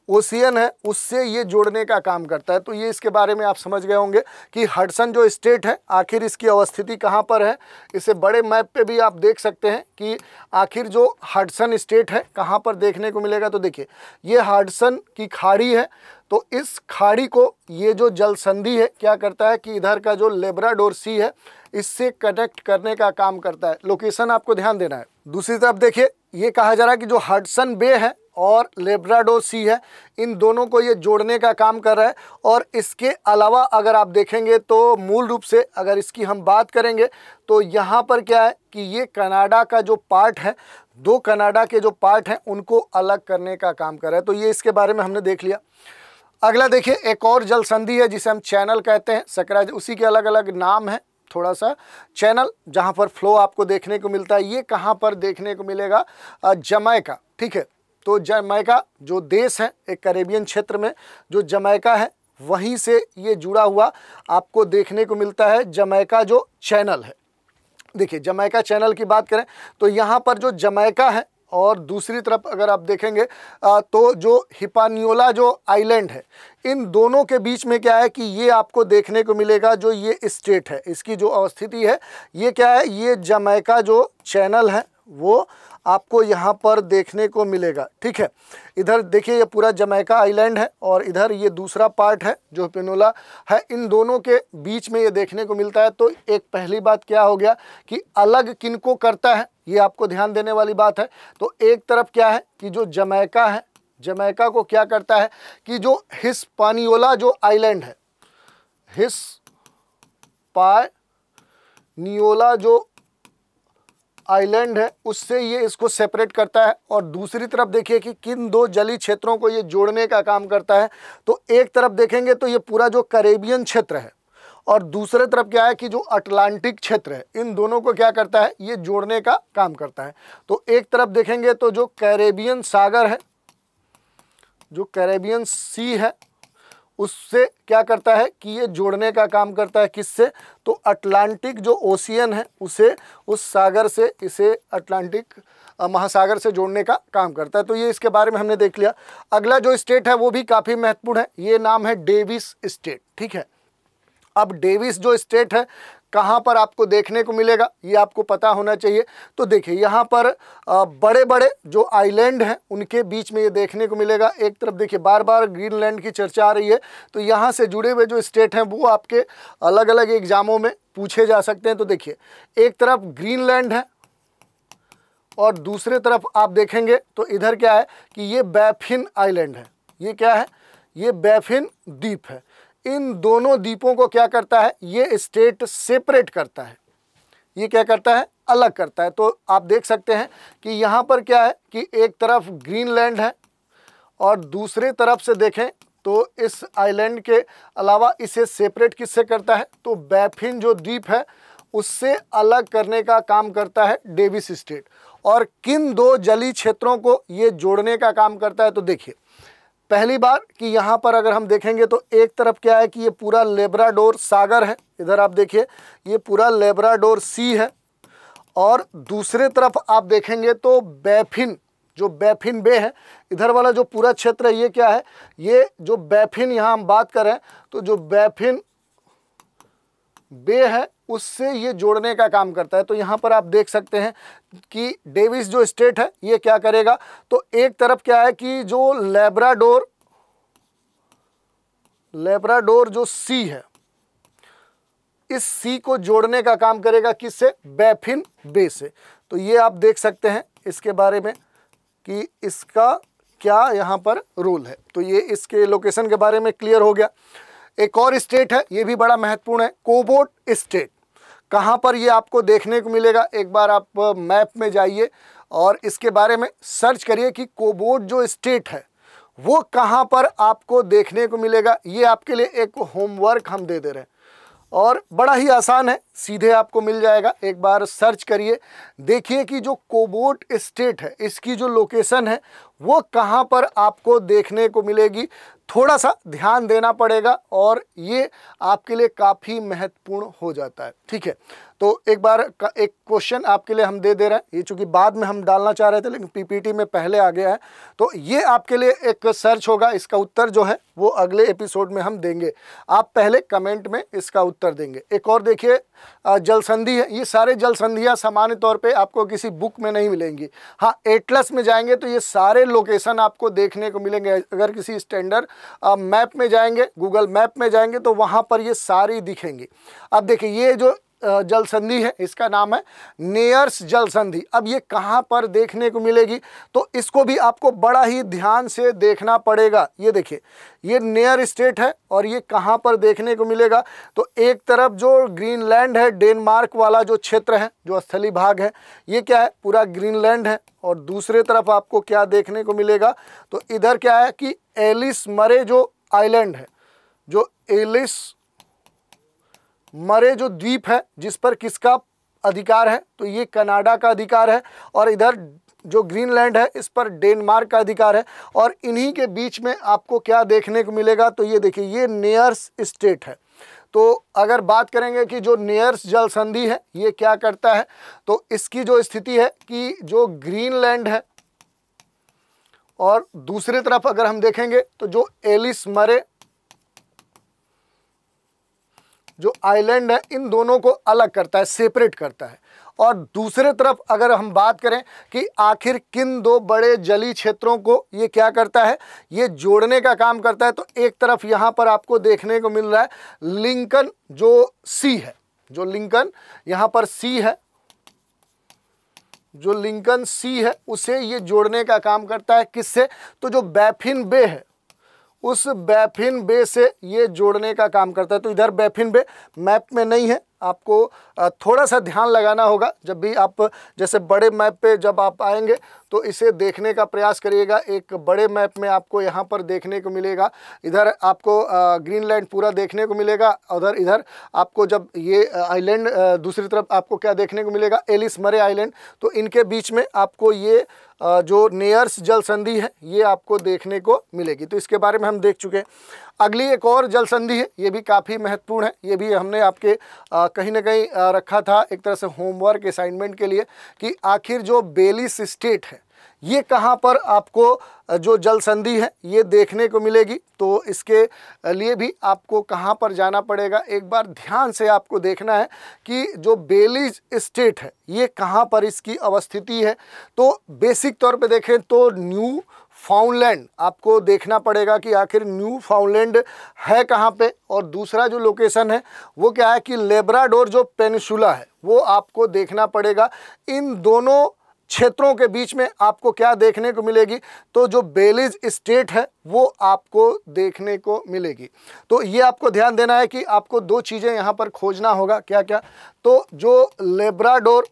ओशियन है उससे ये जोड़ने का काम करता है। तो ये इसके बारे में आप समझ गए होंगे कि हडसन जो स्टेट है आखिर इसकी अवस्थिति कहाँ पर है। इसे बड़े मैप पे भी आप देख सकते हैं कि आखिर जो हडसन स्टेट है कहाँ पर देखने को मिलेगा। तो देखिए ये हडसन की खाड़ी है, तो इस खाड़ी को ये जो जल संधि है क्या करता है कि इधर का जो लेब्राडोर सी है इससे कनेक्ट करने का काम करता है। लोकेशन आपको ध्यान देना है। दूसरी तरफ देखिए ये कहा जा रहा है कि जो हडसन बे है और लेब्राडोर सी है इन दोनों को ये जोड़ने का काम कर रहा है। और इसके अलावा अगर आप देखेंगे तो मूल रूप से अगर इसकी हम बात करेंगे तो यहाँ पर क्या है कि ये कनाडा का जो पार्ट है, दो कनाडा के जो पार्ट हैं उनको अलग करने का काम कर रहा है। तो ये इसके बारे में हमने देख लिया। अगला देखिए एक और जल संधि है जिसे हम चैनल कहते हैं, सकराज उसी के अलग अलग नाम है। थोड़ा सा चैनल जहाँ पर फ्लो आपको देखने को मिलता है, ये कहाँ पर देखने को मिलेगा, जमैका, ठीक है। तो जमैका जो देश है एक कैरेबियन क्षेत्र में जो जमैका है वहीं से ये जुड़ा हुआ आपको देखने को मिलता है। जमैका जो चैनल है, देखिए जमैका चैनल की बात करें तो यहाँ पर जो जमैका है और दूसरी तरफ अगर आप देखेंगे तो जो हिस्पानियोला जो आइलैंड है इन दोनों के बीच में क्या है कि ये आपको देखने को मिलेगा जो ये स्टेट है इसकी जो अवस्थिति है ये क्या है, ये जमैका जो चैनल है वो आपको यहाँ पर देखने को मिलेगा, ठीक है। इधर देखिए ये पूरा जमैका आइलैंड है और इधर ये दूसरा पार्ट है जो हिस्पानियोला है, इन दोनों के बीच में ये देखने को मिलता है। तो एक पहली बात क्या हो गया कि अलग किनको करता है, ये आपको ध्यान देने वाली बात है। तो एक तरफ क्या है कि जो जमैका है, जमैका को क्या करता है कि जो हिस्पानियोला जो आइलैंड है, हिस्पानियोला जो आइलैंड है उससे ये इसको सेपरेट करता है। और दूसरी तरफ देखिए कि किन दो जलीय क्षेत्रों को ये जोड़ने का काम करता है। तो एक तरफ देखेंगे तो ये पूरा जो कैरेबियन क्षेत्र है और दूसरे तरफ क्या है कि जो अटलांटिक क्षेत्र है, इन दोनों को क्या करता है, ये जोड़ने का काम करता है। तो एक तरफ देखेंगे तो जो कैरेबियन सागर है, जो कैरेबियन सी है उससे क्या करता है कि ये जोड़ने का काम करता है। किससे? तो अटलांटिक जो ओशियन है उसे उस सागर से, इसे अटलांटिक महासागर से जोड़ने का काम करता है। तो ये इसके बारे में हमने देख लिया। अगला जो स्टेट है वो भी काफ़ी महत्वपूर्ण है, ये नाम है डेविस स्टेट। ठीक है, अब डेविस जो स्टेट है कहाँ पर आपको देखने को मिलेगा ये आपको पता होना चाहिए। तो देखिए यहाँ पर बड़े बड़े जो आइलैंड हैं उनके बीच में ये देखने को मिलेगा। एक तरफ देखिए बार बार ग्रीनलैंड की चर्चा आ रही है, तो यहाँ से जुड़े हुए जो स्टेट हैं वो आपके अलग अलग एग्जामों में पूछे जा सकते हैं। तो देखिए एक तरफ ग्रीनलैंड है और दूसरे तरफ आप देखेंगे तो इधर क्या है कि ये बैफिन आइलैंड है। ये क्या है? ये बैफिन द्वीप है। इन दोनों द्वीपों को क्या करता है? ये स्टेट सेपरेट करता है। ये क्या करता है? अलग करता है। तो आप देख सकते हैं कि यहाँ पर क्या है कि एक तरफ ग्रीनलैंड है और दूसरे तरफ से देखें तो इस आइलैंड के अलावा इसे सेपरेट किससे करता है? तो बैफिन जो द्वीप है उससे अलग करने का काम करता है डेविस स्टेट। और किन दो जलीय क्षेत्रों को ये जोड़ने का काम करता है? तो देखिए पहली बार कि यहाँ पर अगर हम देखेंगे तो एक तरफ क्या है कि ये पूरा लेब्राडोर सागर है, इधर आप देखिए ये पूरा लेब्राडोर सी है, और दूसरे तरफ आप देखेंगे तो बैफिन, जो बैफिन बे है, इधर वाला जो पूरा क्षेत्र है ये क्या है? ये जो बैफिन, यहाँ हम बात करें तो जो बैफिन बे है उससे ये जोड़ने का काम करता है। तो यहाँ पर आप देख सकते हैं कि डेविस जो स्टेट है ये क्या करेगा? तो एक तरफ क्या है कि जो लेब्राडोर जो सी है, इस सी को जोड़ने का काम करेगा किससे? बैफिन बे से। तो ये आप देख सकते हैं इसके बारे में कि इसका क्या यहाँ पर रोल है। तो ये इसके लोकेशन के बारे में क्लियर हो गया। एक और स्टेट है, ये भी बड़ा महत्वपूर्ण है, कोबोट स्टेट। कहाँ पर ये आपको देखने को मिलेगा? एक बार आप मैप में जाइए और इसके बारे में सर्च करिए कि कोबोट जो स्टेट है वो कहाँ पर आपको देखने को मिलेगा। ये आपके लिए एक होमवर्क हम दे रहे हैं और बड़ा ही आसान है, सीधे आपको मिल जाएगा। एक बार सर्च करिए, देखिए कि जो कोबोट स्टेट है इसकी जो लोकेशन है वो कहाँ पर आपको देखने को मिलेगी। थोड़ा सा ध्यान देना पड़ेगा और ये आपके लिए काफ़ी महत्वपूर्ण हो जाता है। ठीक है, तो एक बार एक क्वेश्चन आपके लिए हम दे रहे हैं, ये चूँकि बाद में हम डालना चाह रहे थे लेकिन पीपीटी में पहले आ गया है, तो ये आपके लिए एक सर्च होगा। इसका उत्तर जो है वो अगले एपिसोड में हम देंगे, आप पहले कमेंट में इसका उत्तर देंगे। एक और देखिए जलसंधि है। ये सारे जलसंधियाँ सामान्य तौर पे आपको किसी बुक में नहीं मिलेंगी। हाँ, एटलस में जाएंगे तो ये सारे लोकेशन आपको देखने को मिलेंगे। अगर किसी स्टैंडर्ड मैप में जाएंगे, गूगल मैप में जाएंगे तो वहाँ पर ये सारी दिखेंगी। अब देखिए ये जो जल संधि है इसका नाम है नेयर्स जल संधि। अब ये कहाँ पर देखने को मिलेगी? तो इसको भी आपको बड़ा ही ध्यान से देखना पड़ेगा। ये देखिए ये नेयर स्टेट है और ये कहाँ पर देखने को मिलेगा? तो एक तरफ जो ग्रीनलैंड है, डेनमार्क वाला जो क्षेत्र है, जो स्थलीय भाग है, ये क्या है? पूरा ग्रीनलैंड है। और दूसरे तरफ आपको क्या देखने को मिलेगा? तो इधर क्या है कि एलिस मरे जो आइलैंड है, जो एलिस मरे जो द्वीप है जिस पर किसका अधिकार है? तो ये कनाडा का अधिकार है। और इधर जो ग्रीनलैंड है इस पर डेनमार्क का अधिकार है। और इन्हीं के बीच में आपको क्या देखने को मिलेगा? तो ये देखिए ये नेयर्स स्टेट है। तो अगर बात करेंगे कि जो नेयर्स जल संधि है ये क्या करता है, तो इसकी जो स्थिति है कि जो ग्रीनलैंड है और दूसरी तरफ अगर हम देखेंगे तो जो एलिस मरे जो आइलैंड है, इन दोनों को अलग करता है, सेपरेट करता है। और दूसरे तरफ अगर हम बात करें कि आखिर किन दो बड़े जलीय क्षेत्रों को ये क्या करता है, ये जोड़ने का काम करता है, तो एक तरफ यहाँ पर आपको देखने को मिल रहा है लिंकन जो सी है, जो लिंकन यहाँ पर सी है, जो लिंकन सी है उसे ये जोड़ने का काम करता है। किससे? तो जो बैफिन बे है उस बैफिन बे से ये जोड़ने का काम करता है। तो इधर बैफिन बे मैप में नहीं है आपको थोड़ा सा ध्यान लगाना होगा। जब भी आप जैसे बड़े मैप पे जब आप आएंगे तो इसे देखने का प्रयास करिएगा। एक बड़े मैप में आपको यहाँ पर देखने को मिलेगा, इधर आपको ग्रीनलैंड पूरा देखने को मिलेगा। उधर इधर आपको जब ये आइलैंड दूसरी तरफ आपको क्या देखने को मिलेगा, एलिस मरे आइलैंड। तो इनके बीच में आपको ये जो नेयर्स जल संधि है ये आपको देखने को मिलेगी। तो इसके बारे में हम देख चुके हैं। अगली एक और जल संधि है, ये भी काफ़ी महत्वपूर्ण है। ये भी हमने आपके कहीं ना कहीं रखा था एक तरह से होमवर्क असाइनमेंट के लिए कि आखिर जो बेलिस स्टेट है ये कहाँ पर आपको जो जल संधि है ये देखने को मिलेगी। तो इसके लिए भी आपको कहाँ पर जाना पड़ेगा, एक बार ध्यान से आपको देखना है कि जो बेलिस स्टेट है ये कहाँ पर इसकी अवस्थिति है। तो बेसिक तौर पे देखें तो न्यू फाउंडलैंड आपको देखना पड़ेगा कि आखिर न्यू फाउंडलैंड है कहाँ पे। और दूसरा जो लोकेशन है वो क्या है कि लेब्राडोर जो पेनिनसुला है वो आपको देखना पड़ेगा। इन दोनों क्षेत्रों के बीच में आपको क्या देखने को मिलेगी, तो जो बेलिस स्टेट है वो आपको देखने को मिलेगी। तो ये आपको ध्यान देना है कि आपको दो चीज़ें यहाँ पर खोजना होगा। क्या क्या, तो जो लेब्राडोर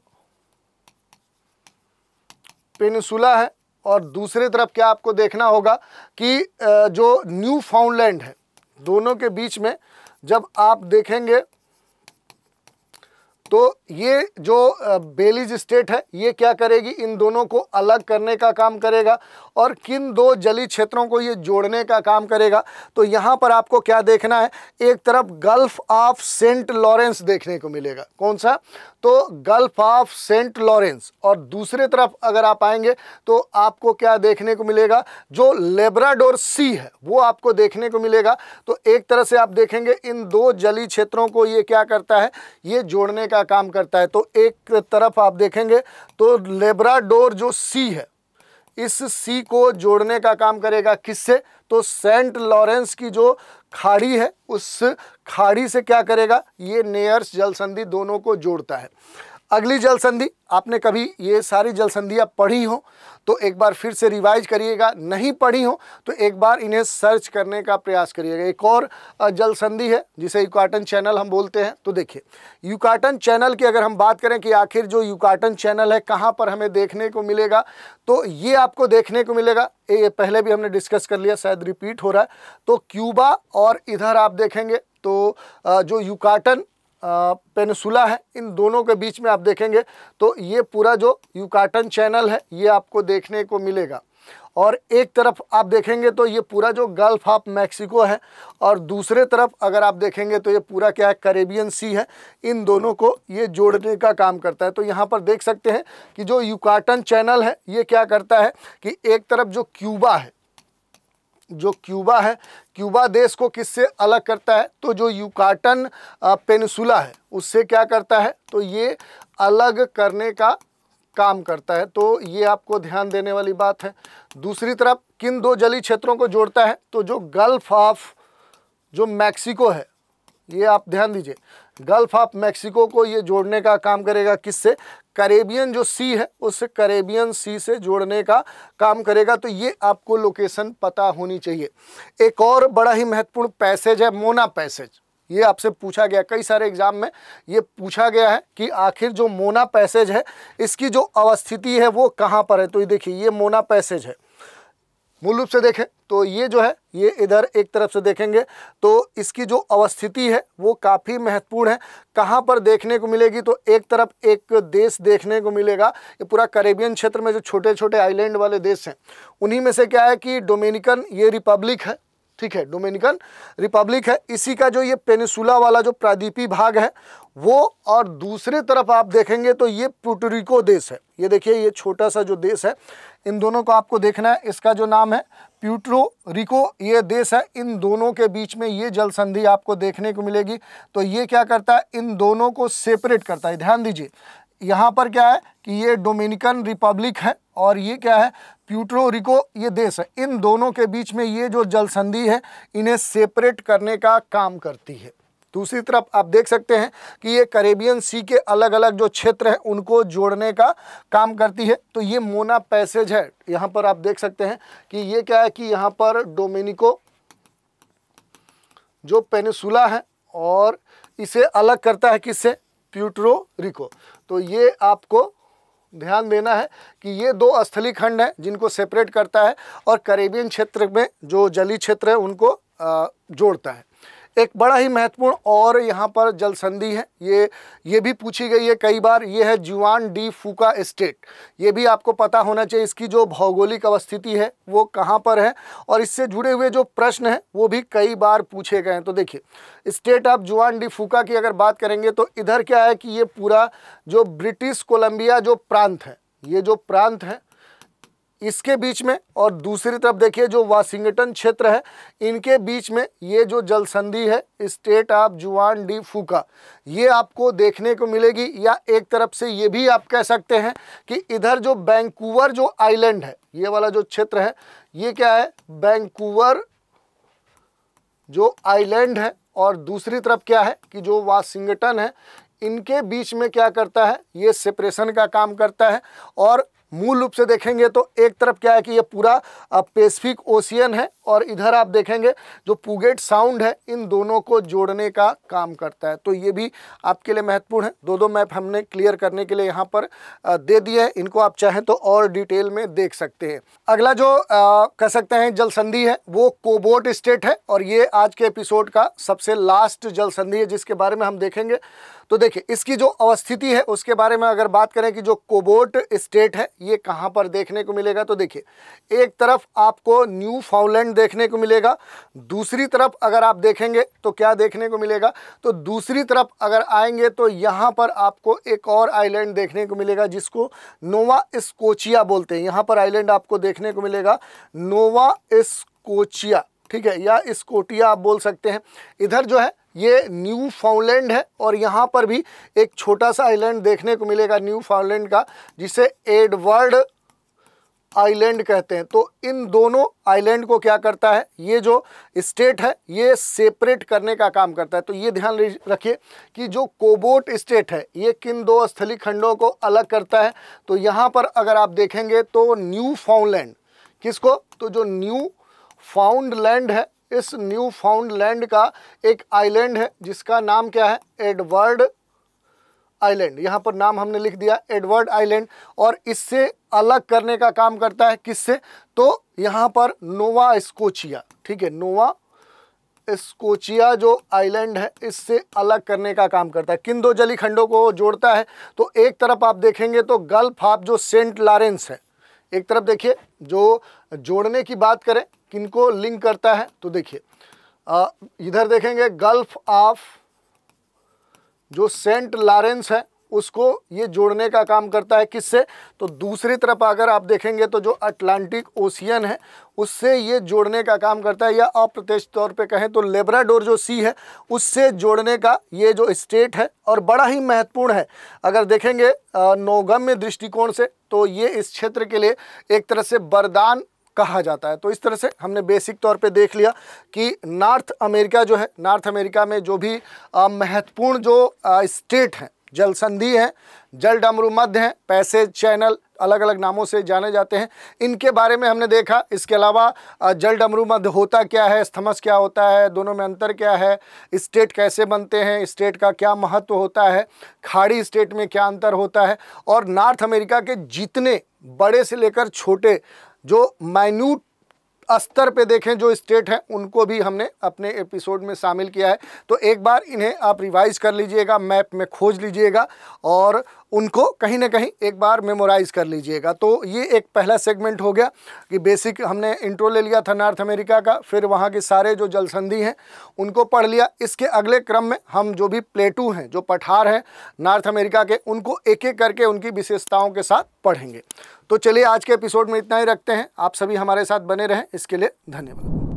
पेनिनसुला है और दूसरी तरफ क्या आपको देखना होगा कि जो न्यू फाउंडलैंड है, दोनों के बीच में जब आप देखेंगे तो ये जो बेलिस स्टेट है ये क्या करेगी, इन दोनों को अलग करने का काम करेगा और किन दो जलीय क्षेत्रों को ये जोड़ने का काम करेगा। तो यहाँ पर आपको क्या देखना है, एक तरफ गल्फ ऑफ सेंट लॉरेंस देखने को मिलेगा। कौन सा, तो गल्फ ऑफ सेंट लॉरेंस। और दूसरे तरफ अगर आप आएंगे तो आपको क्या देखने को मिलेगा, जो लेब्राडोर सी है वो आपको देखने को मिलेगा। तो एक तरह से आप देखेंगे इन दो जलीय क्षेत्रों को ये क्या करता है, ये जोड़ने का काम करता है। तो एक तरफ आप देखेंगे तो लेब्राडोर जो सी है इस सी को जोड़ने का काम करेगा, किससे, तो सेंट लॉरेंस की जो खाड़ी है उस खाड़ी से क्या करेगा, ये नेयर्स जल संधि दोनों को जोड़ता है। अगली जल संधि, आपने कभी ये सारी जल संधियाँ पढ़ी हो तो एक बार फिर से रिवाइज करिएगा, नहीं पढ़ी हो तो एक बार इन्हें सर्च करने का प्रयास करिएगा। एक और जल संधि है जिसे युकाटन चैनल हम बोलते हैं। तो देखिए युकाटन चैनल की अगर हम बात करें कि आखिर जो युकाटन चैनल है कहाँ पर हमें देखने को मिलेगा, तो ये आपको देखने को मिलेगा, ये पहले भी हमने डिस्कस कर लिया, शायद रिपीट हो रहा है। तो क्यूबा और इधर आप देखेंगे तो जो युकाटन पेनिनसुला है, इन दोनों के बीच में आप देखेंगे तो ये पूरा जो युकाटन चैनल है ये आपको देखने को मिलेगा। और एक तरफ आप देखेंगे तो ये पूरा जो गल्फ ऑफ मैक्सिको है और दूसरे तरफ अगर आप देखेंगे तो ये पूरा क्या है, कैरेबियन सी है। इन दोनों को ये जोड़ने का काम करता है। तो यहाँ पर देख सकते हैं कि जो युकाटन चैनल है ये क्या करता है कि एक तरफ जो क्यूबा है, जो क्यूबा है, क्यूबा देश को किससे अलग करता है, तो जो युकाटन पेनिनसुला है उससे क्या करता है, तो ये अलग करने का काम करता है। तो ये आपको ध्यान देने वाली बात है। दूसरी तरफ किन दो जलीय क्षेत्रों को जोड़ता है, तो जो गल्फ ऑफ जो मैक्सिको है, ये आप ध्यान दीजिए, गल्फ ऑफ मैक्सिको को ये जोड़ने का काम करेगा, किससे, कैरेबियन जो सी है उस कैरेबियन सी से जोड़ने का काम करेगा। तो ये आपको लोकेशन पता होनी चाहिए। एक और बड़ा ही महत्वपूर्ण पैसेज है मोना पैसेज, ये आपसे पूछा गया, कई सारे एग्जाम में ये पूछा गया है कि आखिर जो मोना पैसेज है इसकी जो अवस्थिति है वो कहाँ पर है। तो ये देखिए ये मोना पैसेज है, मूल रूप से देखें तो ये जो है ये इधर एक तरफ से देखेंगे तो इसकी जो अवस्थिति है वो काफ़ी महत्वपूर्ण है। कहाँ पर देखने को मिलेगी, तो एक तरफ एक देश देखने को मिलेगा, ये पूरा कैरेबियन क्षेत्र में जो छोटे छोटे आइलैंड वाले देश हैं उन्हीं में से क्या है कि डोमिनिकन ये रिपब्लिक है, ठीक है, डोमिनिकन रिपब्लिक है। इसी का जो ये पेनिनसुला वाला जो प्रायद्वीपीय भाग है वो, और दूसरे तरफ आप देखेंगे तो ये प्यूर्टो देश है। ये देखिए ये छोटा सा जो देश है, इन दोनों को आपको देखना है, इसका जो नाम है प्यूर्टो ये देश है। इन दोनों के बीच में ये जल संधि आपको देखने को मिलेगी। तो ये क्या करता है, इन दोनों को सेपरेट करता है। ध्यान दीजिए यहाँ पर क्या है कि ये डोमिनिकन रिपब्लिक है और ये क्या है, प्यूर्टो ये देश है। इन दोनों के बीच में ये जो जल संधि है इन्हें सेपरेट करने का काम करती है। दूसरी तरफ आप देख सकते हैं कि ये कैरेबियन सी के अलग अलग जो क्षेत्र हैं उनको जोड़ने का काम करती है। तो ये मोना पैसेज है, यहाँ पर आप देख सकते हैं कि ये क्या है कि यहाँ पर डोमिनिको जो पेनिनसुला है और इसे अलग करता है किससे? Puerto Rico. तो ये आपको ध्यान देना है कि ये दो स्थलीय खंड हैं जिनको सेपरेट करता है और कैरेबियन क्षेत्र में जो जलीय क्षेत्र है उनको जोड़ता है। एक बड़ा ही महत्वपूर्ण और यहाँ पर जल संधि है, ये भी पूछी गई है कई बार, ये है जुआन डी फूका स्टेट। ये भी आपको पता होना चाहिए इसकी जो भौगोलिक अवस्थिति है वो कहाँ पर है, और इससे जुड़े हुए जो प्रश्न हैं वो भी कई बार पूछे गए हैं। तो देखिए स्टेट ऑफ जुआन डी फूका की अगर बात करेंगे तो इधर क्या है कि ये पूरा जो ब्रिटिश कोलंबिया जो प्रांत है, ये जो प्रांत है इसके बीच में, और दूसरी तरफ देखिए जो वाशिंगटन क्षेत्र है इनके बीच में ये जो जल संधि है स्टेट ऑफ जुआन डी फूका, ये आपको देखने को मिलेगी। या एक तरफ से ये भी आप कह सकते हैं कि इधर जो वैंकूवर जो आइलैंड है, ये वाला जो क्षेत्र है ये क्या है? वैंकूवर जो आइलैंड है, और दूसरी तरफ क्या है कि जो वाशिंगटन है, इनके बीच में क्या करता है? ये सेपरेशन का काम करता है। और मूल रूप से देखेंगे तो एक तरफ क्या है कि ये पूरा पैसिफिक ओशियन है, और इधर आप देखेंगे जो पुगेट साउंड है, इन दोनों को जोड़ने का काम करता है। तो ये भी आपके लिए महत्वपूर्ण है। दो मैप हमने क्लियर करने के लिए यहाँ पर दे दिए हैं, इनको आप चाहें तो और डिटेल में देख सकते हैं। अगला जो कह सकते हैं जल संधि है वो कोबोट स्टेट है, और ये आज के एपिसोड का सबसे लास्ट जल संधि है जिसके बारे में हम देखेंगे। तो देखिए इसकी जो अवस्थिति है उसके बारे में अगर बात करें कि जो कोबोट स्टेट है ये कहाँ पर देखने को मिलेगा, तो देखिए एक तरफ आपको न्यू फाउंडलैंड देखने को मिलेगा, दूसरी तरफ अगर आप देखेंगे तो क्या देखने को मिलेगा, तो दूसरी तरफ अगर आएंगे तो यहाँ पर आपको एक और आइलैंड देखने को मिलेगा जिसको नोवा स्कोचिया बोलते हैं। यहाँ पर आइलैंड आपको देखने को मिलेगा नोवा स्कोचिया, ठीक है, या स्कोटिया आप बोल सकते हैं। इधर जो है ये न्यू फाउंडलैंड है, और यहाँ पर भी एक छोटा सा आइलैंड देखने को मिलेगा न्यू फाउंडलैंड का, जिसे एडवर्ड आइलैंड कहते हैं। तो इन दोनों आइलैंड को क्या करता है, ये जो स्टेट है ये सेपरेट करने का काम करता है। तो ये ध्यान रखिए कि जो कोबोट स्टेट है ये किन दो स्थलीय खंडों को अलग करता है। तो यहाँ पर अगर आप देखेंगे तो न्यू फाउंडलैंड, किसको? तो जो न्यू फाउंडलैंड है, इस न्यू फाउंडलैंड का एक आइलैंड है जिसका नाम क्या है? Edward island. यहाँ पर नाम हमने लिख दिया एडवर्ड आइलैंड, और इससे अलग करने का काम करता है किससे? तो यहाँ पर नोवा स्कोचिया, ठीक है, नोवा स्कोचिया जो आइलैंड है इससे अलग करने का काम करता है। किन दो जलीय खंडों को जोड़ता है? तो एक तरफ आप देखेंगे तो गल्फ ऑफ जो सेंट लॉरेंस है, एक तरफ देखिए जो जोड़ने की बात करें किनको लिंक करता है, तो देखिए इधर देखेंगे गल्फ ऑफ जो सेंट लॉरेंस है उसको ये जोड़ने का काम करता है किससे? तो दूसरी तरफ अगर आप देखेंगे तो जो अटलांटिक ओशियन है उससे ये जोड़ने का काम करता है, या अप्रत्यक्ष तौर पे कहें तो लेब्राडोर जो सी है उससे जोड़ने का ये जो स्टेट है, और बड़ा ही महत्वपूर्ण है। अगर देखेंगे नौगम्य दृष्टिकोण से तो ये इस क्षेत्र के लिए एक तरह से वरदान कहा जाता है। तो इस तरह से हमने बेसिक तौर पे देख लिया कि नॉर्थ अमेरिका जो है, नॉर्थ अमेरिका में जो भी महत्वपूर्ण जो स्टेट हैं, जल संधि हैं, जल डमरू मध्य हैं, पैसेज चैनल अलग अलग नामों से जाने जाते हैं, इनके बारे में हमने देखा। इसके अलावा जल डमरू मध्य होता क्या है, स्थमस क्या होता है, दोनों में अंतर क्या है, स्टेट कैसे बनते हैं, स्टेट का क्या महत्व होता है, खाड़ी स्टेट में क्या अंतर होता है, और नॉर्थ अमेरिका के जितने बड़े से लेकर छोटे जो माइन्यूट स्तर पे देखें जो स्टेट हैं उनको भी हमने अपने एपिसोड में शामिल किया है। तो एक बार इन्हें आप रिवाइज कर लीजिएगा, मैप में खोज लीजिएगा और उनको कहीं ना कहीं एक बार मेमोराइज कर लीजिएगा। तो ये एक पहला सेगमेंट हो गया कि बेसिक हमने इंट्रो ले लिया था नॉर्थ अमेरिका का, फिर वहाँ के सारे जो जल संधि हैं उनको पढ़ लिया। इसके अगले क्रम में हम जो भी प्लेटू हैं, जो पठार हैं नॉर्थ अमेरिका के, उनको एक एक करके उनकी विशेषताओं के साथ पढ़ेंगे। तो चलिए आज के एपिसोड में इतना ही रखते हैं। आप सभी हमारे साथ बने रहें, इसके लिए धन्यवाद।